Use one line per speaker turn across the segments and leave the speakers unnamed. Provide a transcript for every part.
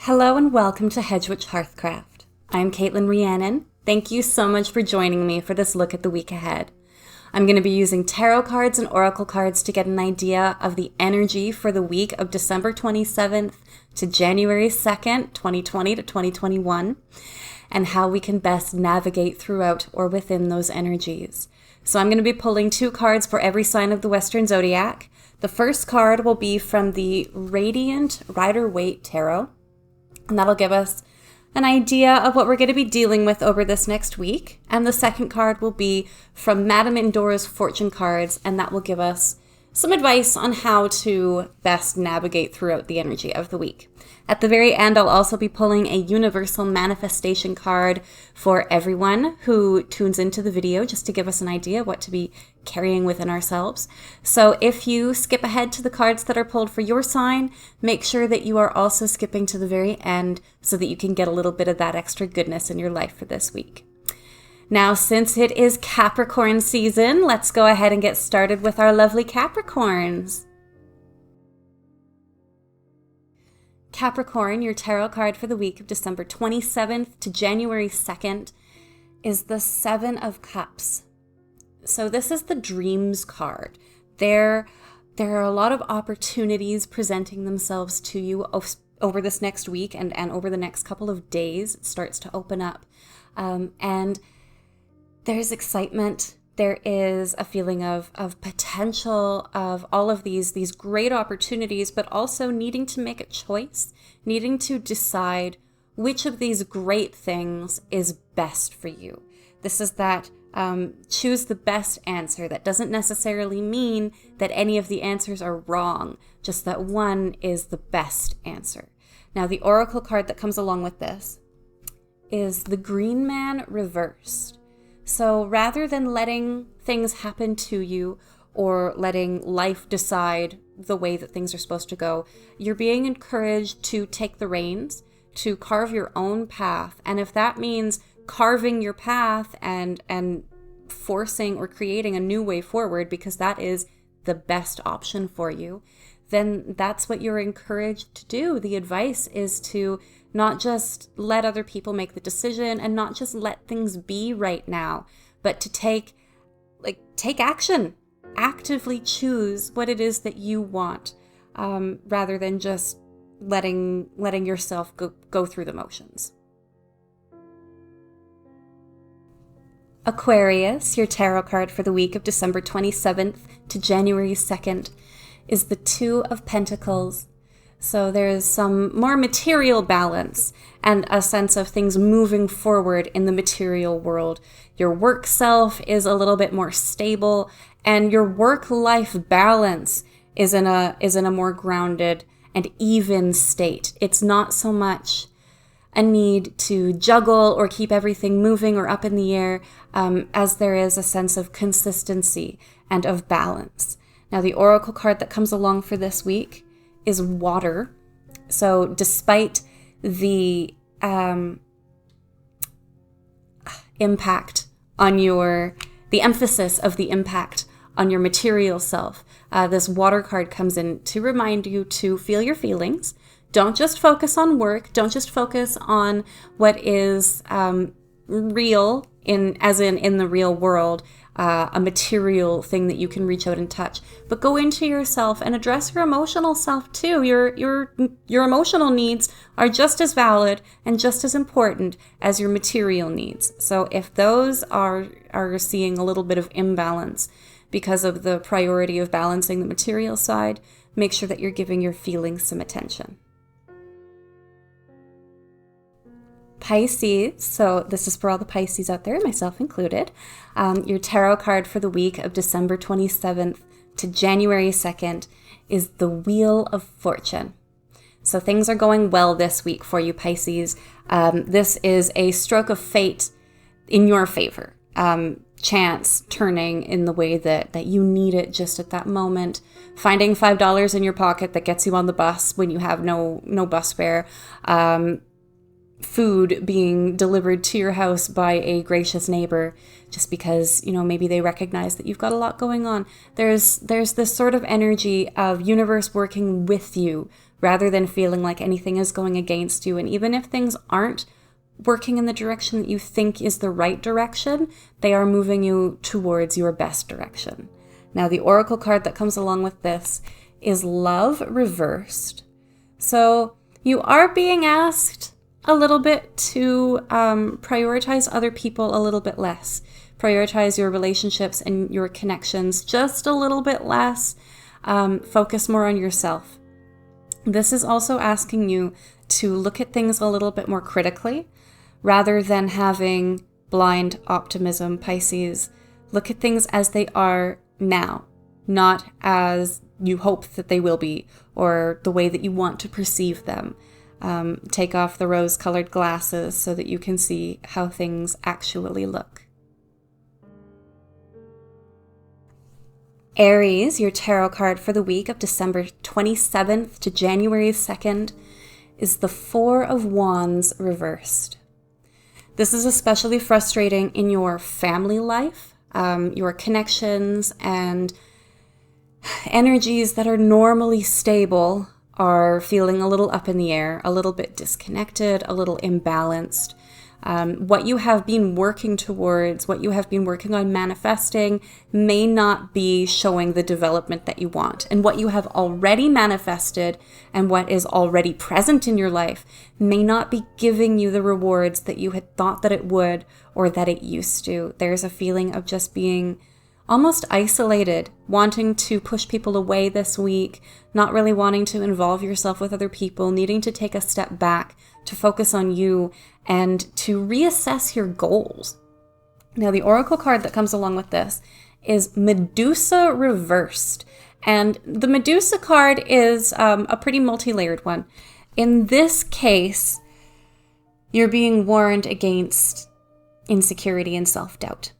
Hello and welcome to Hedgewitch Hearthcraft. I'm Caitlin Rhiannon. Thank you so much for joining me for this look at the week ahead. I'm going to be using tarot cards and oracle cards to get an idea of the energy for the week of December 27th to January 2nd, 2020 to 2021, and how we can best navigate throughout or within those energies. So I'm going to be pulling 2 cards for every sign of the Western Zodiac. The first card will be from the Radiant Rider-Waite Tarot. And that'll give us an idea of what we're going to be dealing with over this next week. And the second card will be from Madame Endora's Fortune Cards, and that will give us some advice on how to best navigate throughout the energy of the week. At the very end, I'll also be pulling a universal manifestation card for everyone who tunes into the video, just to give us an idea of what to be carrying within ourselves. So if you skip ahead to the cards that are pulled for your sign, make sure that you are also skipping to the very end so that you can get a little bit of that extra goodness in your life for this week. Now, since it is Capricorn season, let's go ahead and get started with our lovely Capricorns. Capricorn, your tarot card for the week of December 27th to January 2nd is the 7 of Cups. So this is the dreams card. There are a lot of opportunities presenting themselves to you over this next week and over the next couple of days. It starts to open up. And there's excitement. There is a feeling of potential, of all of these great opportunities, but also needing to make a choice, needing to decide which of these great things is best for you. This is that choose the best answer. That doesn't necessarily mean that any of the answers are wrong, just that one is the best answer. Now, the oracle card that comes along with this is the Green Man reversed. So rather than letting things happen to you or letting life decide the way that things are supposed to go, you're being encouraged to take the reins, to carve your own path. And if that means carving your path and forcing or creating a new way forward because that is the best option for you, then that's what you're encouraged to do. The advice is to not just let other people make the decision and not just let things be right now, but to take action, actively choose what it is that you want, rather than just letting yourself go through the motions. Aquarius, your tarot card for the week of December 27th to January 2nd is the 2 of Pentacles. So there's some more material balance and a sense of things moving forward in the material world. Your work self is a little bit more stable, and your work-life balance is in a more grounded and even state. It's not so much a need to juggle or keep everything moving or up in the air, as there is a sense of consistency and of balance. Now, the oracle card that comes along for this week is water. So despite the impact on the emphasis of the impact on your material self, this water card comes in to remind you to feel your feelings. Don't just focus on work. Don't just focus on what is real in the real world, a material thing that you can reach out and touch, but go into yourself and address your emotional self too. Your emotional needs are just as valid and just as important as your material needs. So if those are seeing a little bit of imbalance because of the priority of balancing the material side, make sure that you're giving your feelings some attention. Pisces, so this is for all the Pisces out there, myself included. Your tarot card for the week of December 27th to January 2nd is the Wheel of Fortune. So things are going well this week for you, Pisces. This is a stroke of fate in your favor. Chance turning in the way that you need it just at that moment. Finding $5 in your pocket that gets you on the bus when you have no bus fare. food being delivered to your house by a gracious neighbor just because, maybe they recognize that you've got a lot going on. There's this sort of energy of universe working with you rather than feeling like anything is going against you. And even if things aren't working in the direction that you think is the right direction, they are moving you towards your best direction. Now, the oracle card that comes along with this is Love reversed. So you are being asked a little bit to prioritize other people a little bit less. Prioritize your relationships and your connections just a little bit less. Focus more on yourself. This is also asking you to look at things a little bit more critically rather than having blind optimism, Pisces. Look at things as they are now, not as you hope that they will be or the way that you want to perceive them. Take off the rose-colored glasses so that you can see how things actually look. Aries, your tarot card for the week of December 27th to January 2nd, is the Four of Wands reversed. This is especially frustrating in your family life, your connections, and energies that are normally stable are feeling a little up in the air, a little bit disconnected, a little imbalanced. What you have been working towards, what you have been working on manifesting may not be showing the development that you want. And what you have already manifested and what is already present in your life may not be giving you the rewards that you had thought that it would or that it used to. There's a feeling of just being almost isolated, wanting to push people away this week, not really wanting to involve yourself with other people, needing to take a step back to focus on you and to reassess your goals. Now, the oracle card that comes along with this is Medusa reversed. And the Medusa card is a pretty multi-layered one. In this case, you're being warned against insecurity and self-doubt,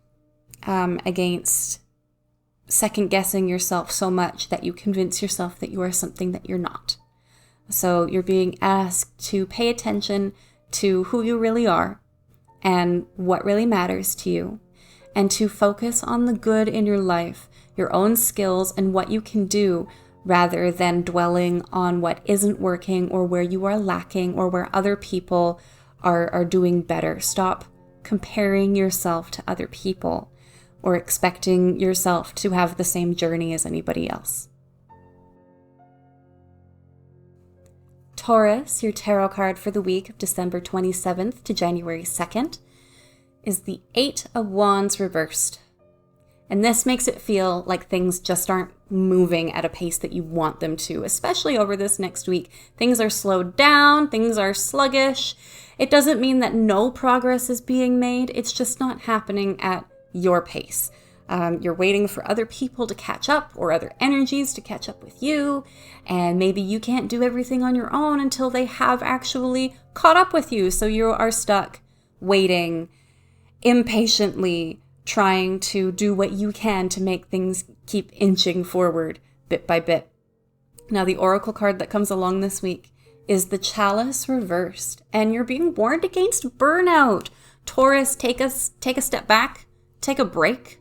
against second-guessing yourself so much that you convince yourself that you are something that you're not. So you're being asked to pay attention to who you really are and what really matters to you, and to focus on the good in your life, your own skills, and what you can do, rather than dwelling on what isn't working or where you are lacking or where other people are doing better. Stop comparing yourself to other people or expecting yourself to have the same journey as anybody else. Taurus, your tarot card for the week of December 27th to January 2nd, is the Eight of Wands reversed. And this makes it feel like things just aren't moving at a pace that you want them to, especially over this next week. Things are slowed down, things are sluggish. It doesn't mean that no progress is being made, it's just not happening at your pace. You're waiting for other people to catch up or other energies to catch up with you, and maybe you can't do everything on your own until they have actually caught up with you. So you are stuck waiting impatiently, trying to do what you can to make things keep inching forward bit by bit. Now, the oracle card that comes along this week is the Chalice reversed, and you're being warned against burnout. Taurus, take a step back, take a break.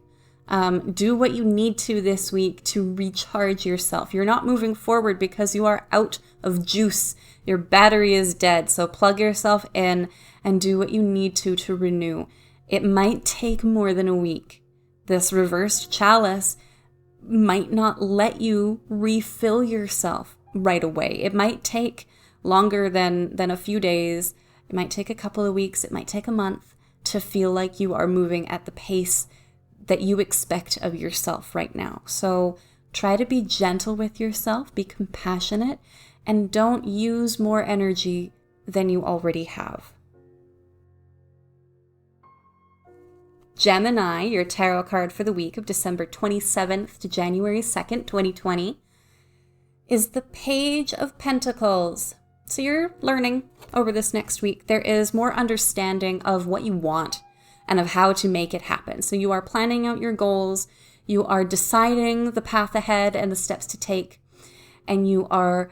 Do what you need to this week to recharge yourself. You're not moving forward because you are out of juice. Your battery is dead. So plug yourself in and do what you need to renew. It might take more than a week. This reversed chalice might not let you refill yourself right away. It might take longer than a few days. It might take a couple of weeks. It might take a month to feel like you are moving at the pace that you expect of yourself right now. So try to be gentle with yourself, be compassionate, and don't use more energy than you already have. Gemini, your tarot card for the week of December 27th to January 2nd, 2020, is the Page of Pentacles. So you're learning over this next week. There is more understanding of what you want and of how to make it happen. So you are planning out your goals, you are deciding the path ahead and the steps to take, and you're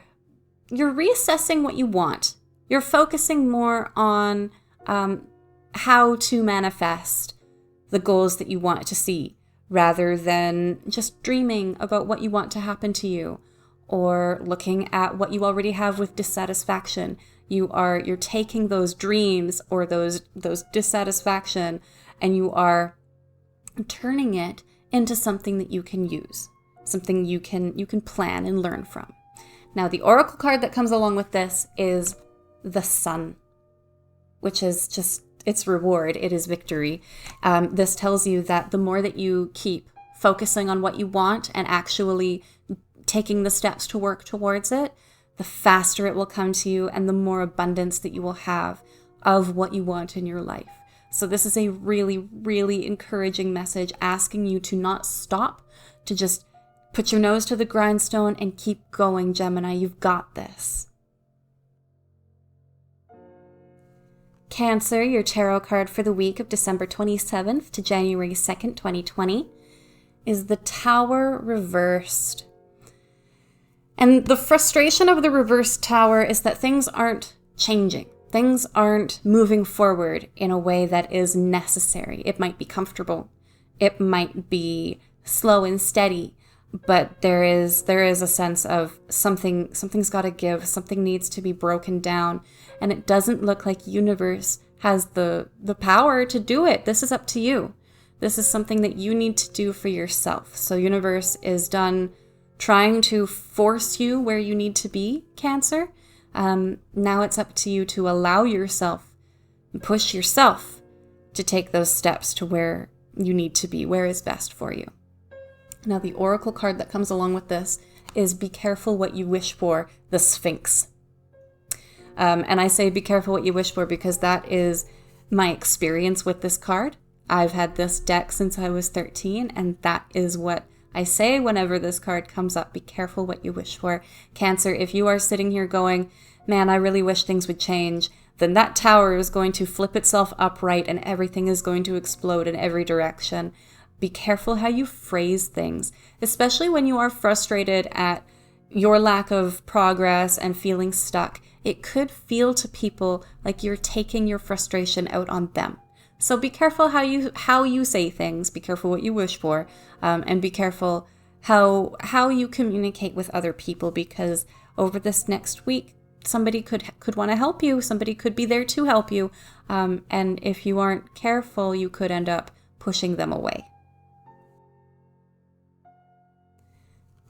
reassessing what you want. You're focusing more on how to manifest the goals that you want to see, rather than just dreaming about what you want to happen to you or looking at what you already have with dissatisfaction. You're taking those dreams or those dissatisfaction, and you are turning it into something that you can use, something you can plan and learn from. Now, the oracle card that comes along with this is the Sun, which is just its reward. It is victory. This tells you that the more that you keep focusing on what you want and actually taking the steps to work towards it, the faster it will come to you and the more abundance that you will have of what you want in your life. So this is a really, really encouraging message, asking you to not stop, to just put your nose to the grindstone and keep going, Gemini. You've got this. Cancer, your tarot card for the week of December 27th to January 2nd, 2020, is the Tower reversed. And the frustration of the reversed Tower is that things aren't changing. Things aren't moving forward in a way that is necessary. It might be comfortable. It might be slow and steady, but there is a sense of something's got to give. Something needs to be broken down. And it doesn't look like universe has the power to do it. This is up to you. This is something that you need to do for yourself. So universe is done trying to force you where you need to be, Cancer. Now it's up to you to allow yourself, push yourself to take those steps to where you need to be, where is best for you. Now, the oracle card that comes along with this is be careful what you wish for, the Sphinx. And I say be careful what you wish for because that is my experience with this card. I've had this deck since I was 13, and that is what I say whenever this card comes up. Be careful what you wish for. Cancer, if you are sitting here going, man, I really wish things would change, then that tower is going to flip itself upright and everything is going to explode in every direction. Be careful how you phrase things, especially when you are frustrated at your lack of progress and feeling stuck. It could feel to people like you're taking your frustration out on them. So be careful how you say things, be careful what you wish for, and be careful how you communicate with other people, because over this next week, somebody could want to help you, somebody could be there to help you, and if you aren't careful, you could end up pushing them away.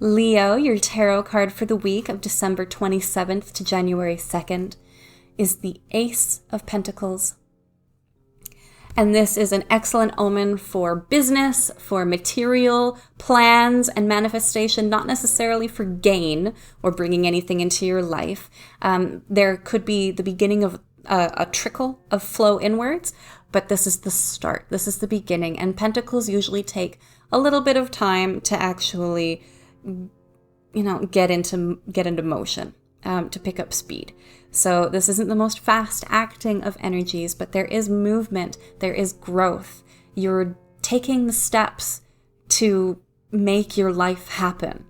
Leo, your tarot card for the week of December 27th to January 2nd is the Ace of Pentacles. And this is an excellent omen for business, for material plans and manifestation, not necessarily for gain or bringing anything into your life. There could be the beginning of a trickle of flow inwards, but this is the start. This is the beginning. And pentacles usually take a little bit of time to actually get into motion, to pick up speed. So this isn't the most fast acting of energies, but there is movement, there is growth. You're taking the steps to make your life happen.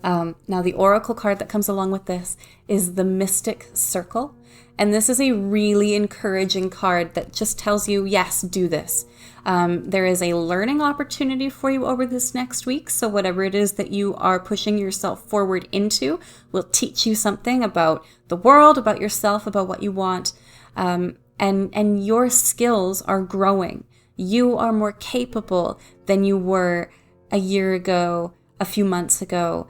Now the oracle card that comes along with this is the Mystic Circle. And this is a really encouraging card that just tells you, yes, do this. There is a learning opportunity for you over this next week. So whatever it is that you are pushing yourself forward into will teach you something about the world, about yourself, about what you want. And your skills are growing. You are more capable than you were a year ago, a few months ago,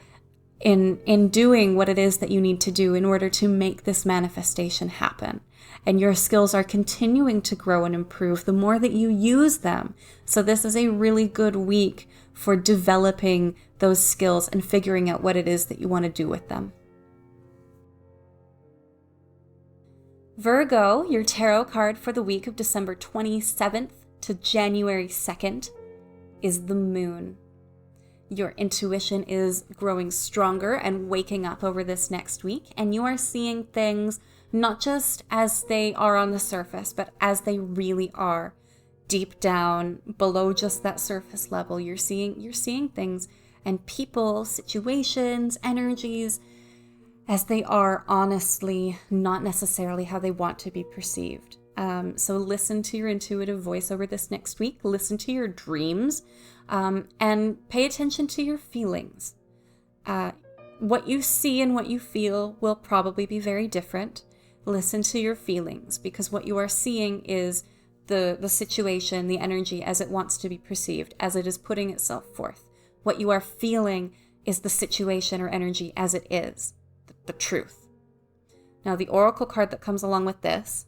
in doing what it is that you need to do in order to make this manifestation happen. And your skills are continuing to grow and improve the more that you use them. So this is a really good week for developing those skills and figuring out what it is that you want to do with them. Virgo, your tarot card for the week of December 27th to January 2nd is the Moon. Your intuition is growing stronger and waking up over this next week, and you are seeing things not just as they are on the surface, but as they really are deep down below just that surface level. You're seeing things and people, situations, energies, as they are honestly not necessarily how they want to be perceived. So listen to your intuitive voice over this next week. Listen to your dreams, and pay attention to your feelings. What you see and what you feel will probably be very different. Listen to your feelings, because what you are seeing is the situation, the energy as it wants to be perceived, as it is putting itself forth. What you are feeling is the situation or energy as it is, the truth. Now, the oracle card that comes along with this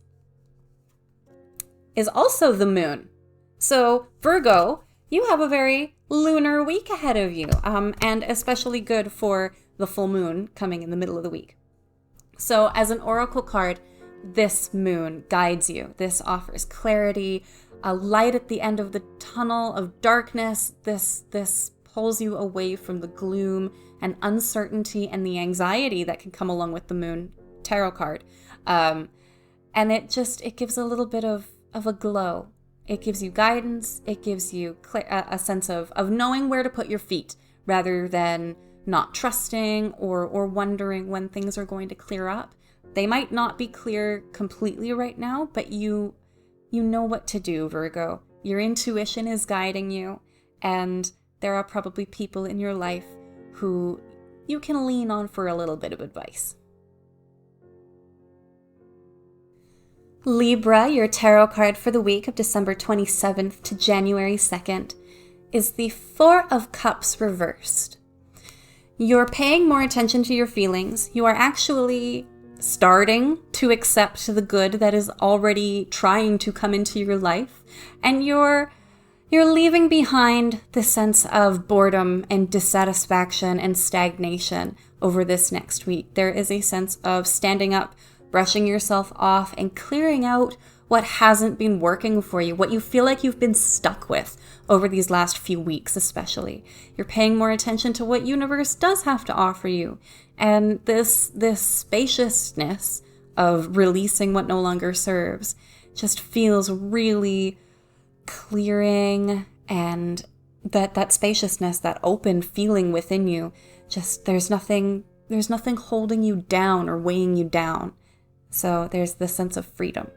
is also the moon. So, Virgo, you have a very lunar week ahead of you, and especially good for the full moon coming in the middle of the week. So, as an oracle card, this moon guides you. This offers clarity, a light at the end of the tunnel of darkness. This pulls you away from the gloom and uncertainty and the anxiety that can come along with the moon tarot card. And it gives a little bit of a glow. It gives you guidance. It gives you a sense of knowing where to put your feet, rather than not trusting or wondering when things are going to clear up. They might not be clear completely right now, but you know what to do, Virgo. Your intuition is guiding you, and there are probably people in your life who you can lean on for a little bit of advice. Libra, your tarot card for the week of December 27th to January 2nd, is the Four of Cups reversed. You're paying more attention to your feelings. You are actually starting to accept the good that is already trying to come into your life, and you're leaving behind the sense of boredom and dissatisfaction and stagnation over this next week. There is a sense of standing up, brushing yourself off, and clearing out what hasn't been working for you, what you feel like you've been stuck with over these last few weeks especially. You're paying more attention to what universe does have to offer you. And this spaciousness of releasing what no longer serves just feels really clearing, and that spaciousness, that open feeling within you, just there's nothing holding you down or weighing you down. So there's this sense of freedom.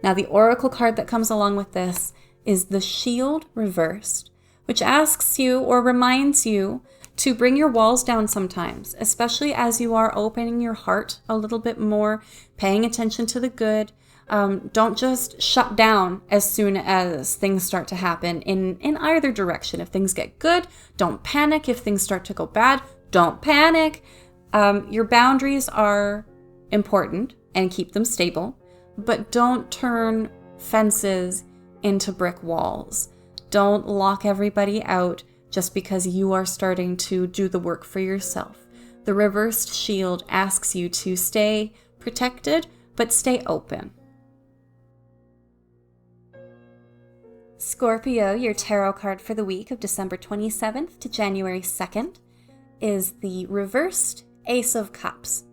Now, the oracle card that comes along with this is the Shield reversed, which asks you or reminds you to bring your walls down sometimes, especially as you are opening your heart a little bit more, paying attention to the good. Don't just shut down as soon as things start to happen in either direction. If things get good, don't panic. If things start to go bad, don't panic. Your boundaries are important, and keep them stable, but don't turn fences into brick walls. Don't lock everybody out just because you are starting to do the work for yourself. The reversed shield asks you to stay protected, but stay open. Scorpio, your tarot card for the week of December 27th to January 2nd, is the reversed Ace of Cups.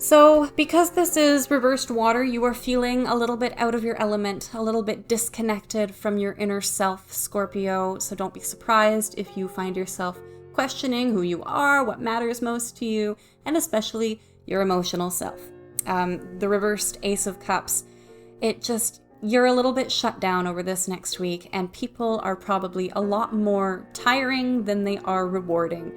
So, because this is reversed water, you are feeling a little bit out of your element, a little bit disconnected from your inner self, Scorpio. So don't be surprised if you find yourself questioning who you are, what matters most to you, and especially your emotional self. The reversed Ace of Cups, you're a little bit shut down over this next week, and people are probably a lot more tiring than they are rewarding.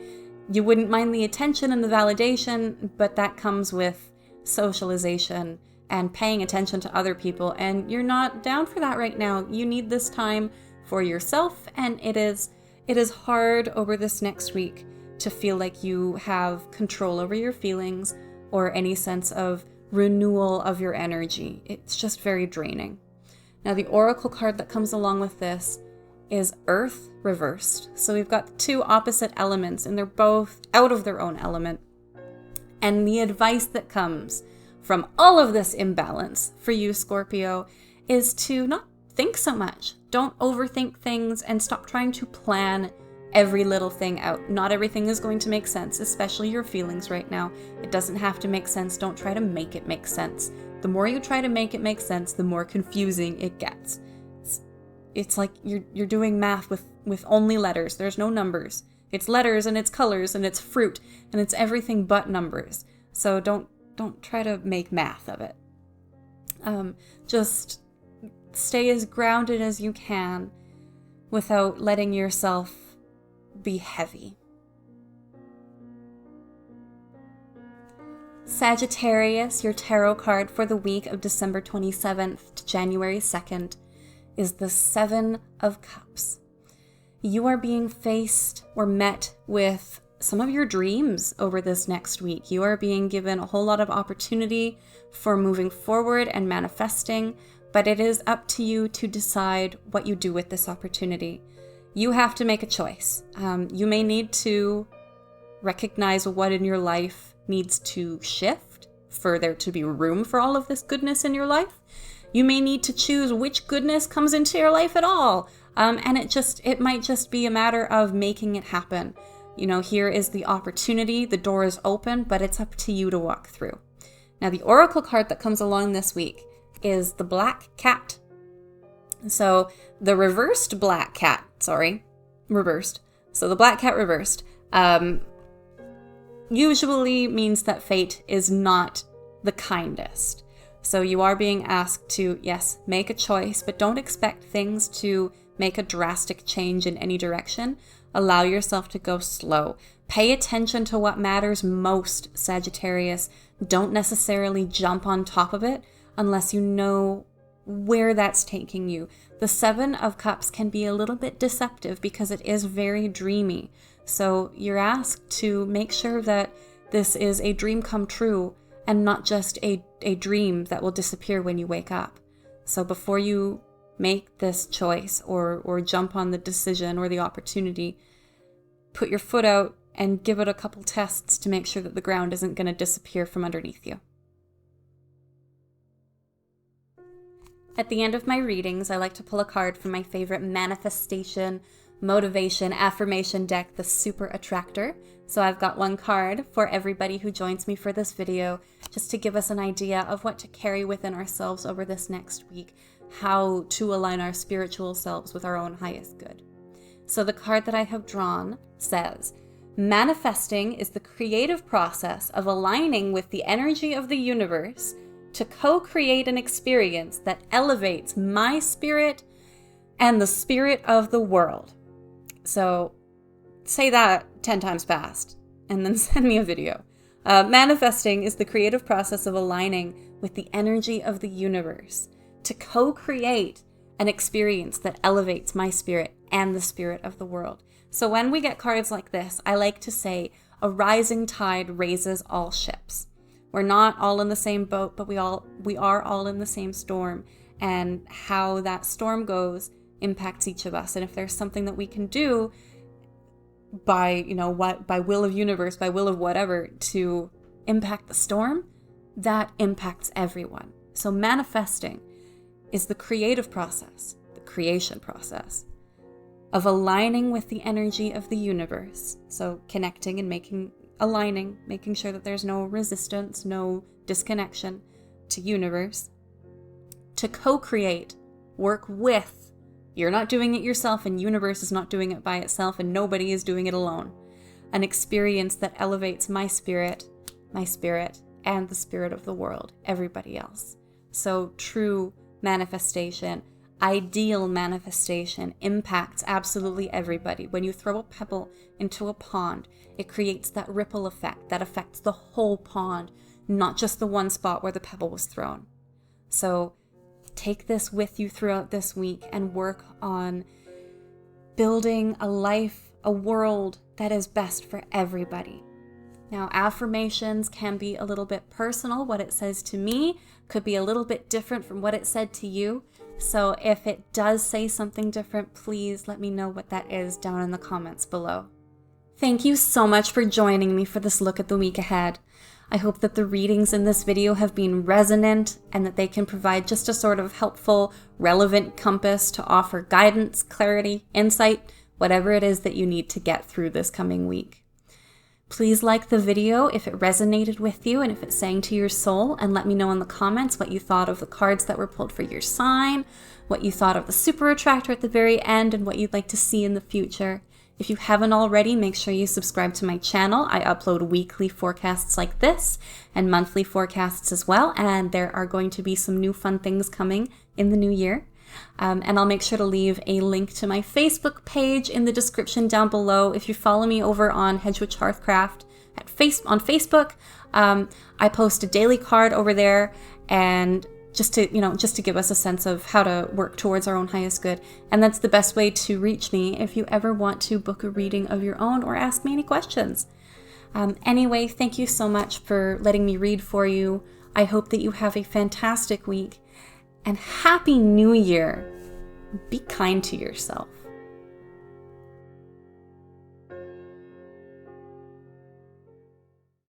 You wouldn't mind the attention and the validation, but that comes with socialization and paying attention to other people, and you're not down for that right now. You need this time for yourself, and it is hard over this next week to feel like you have control over your feelings or any sense of renewal of your energy. It's just very draining. Now, the oracle card that comes along with this is Earth reversed. So we've got two opposite elements, and they're both out of their own element. And the advice that comes from all of this imbalance for you, Scorpio, is to not think so much. Don't overthink things and stop trying to plan every little thing out. Not everything is going to make sense, especially your feelings right now. It doesn't have to make sense. Don't try to make it make sense. The more you try to make it make sense, the more confusing it gets. It's like you're doing math with only letters. There's no numbers. It's letters and it's colors and it's fruit and it's everything but numbers. So don't try to make math of it. Just stay as grounded as you can without letting yourself be heavy. Sagittarius, your tarot card for the week of December 27th to January 2nd is the Seven of Cups. You are being faced or met with some of your dreams over this next week. You are being given a whole lot of opportunity for moving forward and manifesting, but it is up to you to decide what you do with this opportunity. You have to make a choice. You may need to recognize what in your life needs to shift for there to be room for all of this goodness in your life. You may need to choose which goodness comes into your life at all. And it might just be a matter of making it happen. You know, here is the opportunity, the door is open, but it's up to you to walk through. Now, the oracle card that comes along this week is the Black Cat. So the reversed Black Cat, reversed. So the Black Cat reversed usually means that fate is not the kindest. So you are being asked to, yes, make a choice, but don't expect things to make a drastic change in any direction. Allow yourself to go slow. Pay attention to what matters most, Sagittarius. Don't necessarily jump on top of it unless you know where that's taking you. The Seven of Cups can be a little bit deceptive because it is very dreamy. So you're asked to make sure that this is a dream come true and not just a dream that will disappear when you wake up. So before you make this choice or jump on the decision or the opportunity, put your foot out and give it a couple tests to make sure that the ground isn't going to disappear from underneath you. At the end of my readings, I like to pull a card from my favorite manifestation, motivation, affirmation deck, the Super Attractor. So I've got one card for everybody who joins me for this video, just to give us an idea of what to carry within ourselves over this next week, how to align our spiritual selves with our own highest good. So the card that I have drawn says, manifesting is the creative process of aligning with the energy of the universe to co-create an experience that elevates my spirit and the spirit of the world. So say that 10 times fast and then send me a video. Manifesting is the creative process of aligning with the energy of the universe to co-create an experience that elevates my spirit and the spirit of the world. So when we get cards like this, I like to say a rising tide raises all ships. We're not all in the same boat, but we are all in the same storm, and how that storm goes impacts each of us. And if there's something that we can do by will of universe, by will of whatever, to impact the storm, that impacts everyone. So manifesting is the creative process, the creation process of aligning with the energy of the universe. So connecting and making sure that there's no resistance, no disconnection to universe, to co-create, work with. You're not doing it yourself, and universe is not doing it by itself, and nobody is doing it alone. An experience that elevates my spirit, and the spirit of the world, everybody else. So true manifestation, ideal manifestation impacts absolutely everybody. When you throw a pebble into a pond, it creates that ripple effect that affects the whole pond, not just the one spot where the pebble was thrown. So take this with you throughout this week and work on building a life, a world that is best for everybody. Now, affirmations can be a little bit personal. What it says to me could be a little bit different from what it said to you. So if it does say something different, please let me know what that is down in the comments below. Thank you so much for joining me for this look at the week ahead. I hope that the readings in this video have been resonant and that they can provide just a sort of helpful, relevant compass to offer guidance, clarity, insight, whatever it is that you need to get through this coming week. Please like the video if it resonated with you and if it sang to your soul, and let me know in the comments what you thought of the cards that were pulled for your sign, what you thought of the Super Attractor at the very end, and what you'd like to see in the future. If you haven't already, make sure you subscribe to my channel. I upload weekly forecasts like this and monthly forecasts as well. And there are going to be some new fun things coming in the new year. And I'll make sure to leave a link to my Facebook page in the description down below. If you follow me over on Hedgewitch Hearthcraft on Facebook, I post a daily card over there, and just to give us a sense of how to work towards our own highest good. And that's the best way to reach me if you ever want to book a reading of your own or ask me any questions. Anyway, thank you so much for letting me read for you. I hope that you have a fantastic week, and Happy New Year. Be kind to yourself.